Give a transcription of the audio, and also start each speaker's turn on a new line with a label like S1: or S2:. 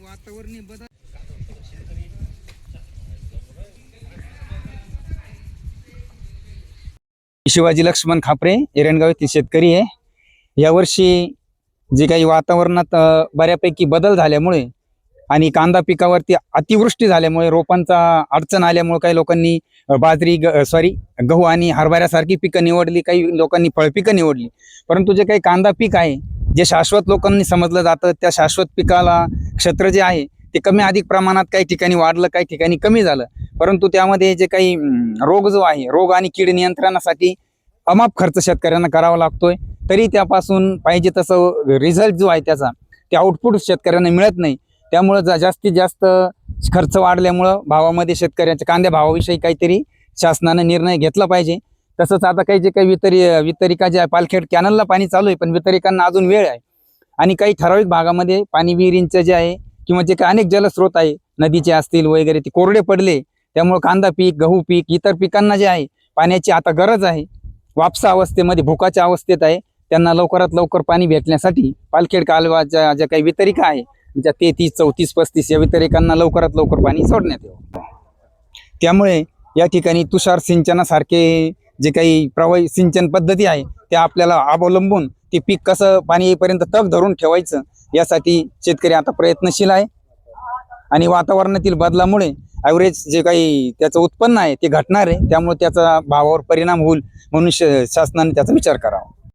S1: वातावरणीय बदल शिवाजी लक्ष्मण खापरे एरंडगाव येथील शेतकरी आहे। यावर्षी जे काही वातावरणात बऱ्यापैकी बदल झाल्यामुळे आणि कांदा पिकावरती अतिवृष्टी झाल्यामुळे रोपांचा अडचण आल्यामुळे काही लोकांनी बाजरी गहू आणि हरभऱ्यासारखी पिकं निवडली, काही लोकांनी फळपिकं निवडली। परंतु जे काही कांदा पीक आहे, जे शाश्वत लोकांनी समजलं जातं, त्या शाश्वत पिकाला क्षेत्र जे आहे ते कमी अधिक प्रमाणात काही ठिकाणी वाढलं, काही ठिकाणी कमी झालं। परंतु त्यामध्ये जे काही रोग जो आहे, रोग आणि कीड नियंत्रणासाठी अमाप खर्च शेतकऱ्यांना करावा लागतोय, तरी त्यापासून पाहिजे तसं रिझल्ट जो आहे त्याचा ते आउटपुट शेतकऱ्यांना मिळत नाही। त्यामुळे जास्तीत जास्त खर्च वाढल्यामुळं भावामध्ये शेतकऱ्यांच्या कांद्या भावाविषयी काहीतरी शासनाने निर्णय घेतला पाहिजे। तसंच आता काही जे काही वितरिका जे आहे, पालखेड कॅनलला पाणी चालू आहे, पण वितरिकांना अजून वेळ आहे आणि काही ठराविक भागामध्ये पाणी विहिरींचं जे आहे किंवा जे काही अनेक जलस्रोत आहे नदीचे असतील वगैरे ते कोरडे पडले। त्यामुळे कांदा पीक, गहू पीक, इतर पिकांना जे आहे पाण्याची आता गरज आहे, वापसा अवस्थेमध्ये भुकाच्या अवस्थेत आहे। त्यांना लवकरात लवकर पाणी भेटण्यासाठी पालखेड कालवाच्या ज्या काही वितरिका आहे, म्हणजे 33, 34, 35 या वितरिकांना लवकरात लवकर पाणी सोडण्यात यावं। त्यामुळे या ठिकाणी तुषार सिंचनासारखे जे काही प्रवाही सिंचन पद्धती आहे त्या आपल्याला अवलंबून ते पीक कसं पाणी येईपर्यंत तग धरून ठेवायचं यासाठी शेतकरी आता प्रयत्नशील आहे। आणि वातावरणातील बदलामुळे ॲव्हरेज जे काही त्याचं उत्पन्न आहे ते घटणार आहे, त्यामुळे त्याचा भावावर परिणाम होईल म्हणून शासनाने त्याचा विचार करावा।